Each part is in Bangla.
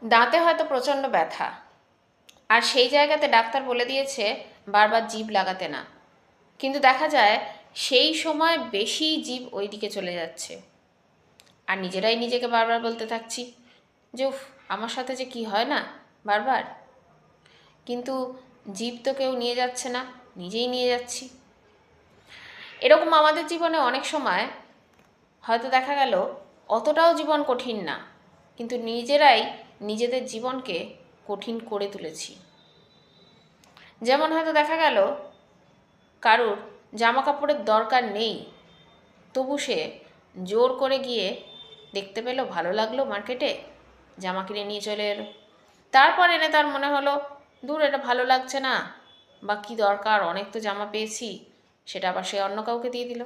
দাঁতে হয়তো প্রচণ্ড ব্যথা, আর সেই জায়গাতে ডাক্তার বলে দিয়েছে বারবার জিভ লাগাতে না, কিন্তু দেখা যায় সেই সময় বেশি জিভ ওই দিকে চলে যাচ্ছে, আর নিজেরাই নিজেকে বারবার বলতে থাকছি যে উফ, আমার সাথে যে কি হয় না বারবার। কিন্তু জিভ তো কেউ নিয়ে যাচ্ছে না, নিজেই নিয়ে যাচ্ছি। এরকম আমাদের জীবনে অনেক সময় হয়তো দেখা গেল অতটাও জীবন কঠিন না, কিন্তু নিজেরাই নিজেদের জীবনকে কঠিন করে তুলেছি। যেমন হয়তো দেখা গেল কারুর জামা কাপড়ের দরকার নেই, তবু সে জোর করে গিয়ে দেখতে পেল, ভালো লাগলো, মার্কেটে জামা কিনে নিয়ে চলে এলো। তারপর এনে তার মনে হলো দূর, এটা ভালো লাগছে না, বা কী দরকার, অনেক তো জামা পেয়েছি, সেটা আবার সে অন্য কাউকে দিয়ে দিল।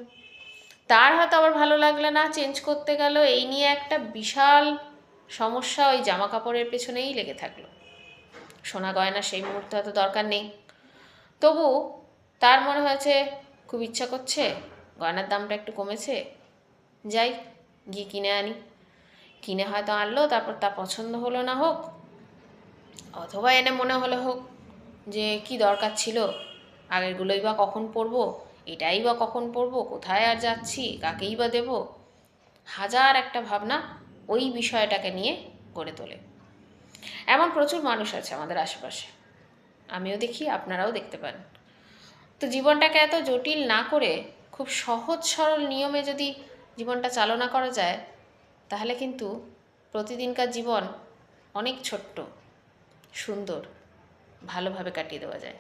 তার হয়তো আবার ভালো লাগলে না, চেঞ্জ করতে গেল, এই নিয়ে একটা বিশাল সমস্যা ওই জামা কাপড়ের পেছনেই লেগে থাকলো। সোনা গয়না সেই মুহূর্তে হয়তো দরকার নেই, তবু তার মনে হয়েছে খুব ইচ্ছা করছে, গয়নার দামটা একটু কমেছে, যাই গিয়ে কিনে আনি। কিনে হয়তো আনলো, তারপর তা পছন্দ হলো না হোক, অথবা এনে মনে হলো হোক যে কি দরকার ছিল, আগেরগুলোই বা কখন পরবো, এটাই বা কখন পরবো, কোথায় আর যাচ্ছি, কাকেই বা দেবো, হাজার একটা ভাবনা ওই বিষয়টাকে নিয়ে গড়ে তোলে। এমন প্রচুর মানুষ আছে আমাদের আশেপাশে, আমিও দেখি, আপনারাও দেখতে পান। তো জীবনটাকে এত জটিল না করে খুব সহজ সরল নিয়মে যদি জীবনটা চালনা করা যায়, তাহলে কিন্তু প্রতিদিনকার জীবন অনেক ছোট্ট, সুন্দর, ভালোভাবে কাটিয়ে দেওয়া যায়।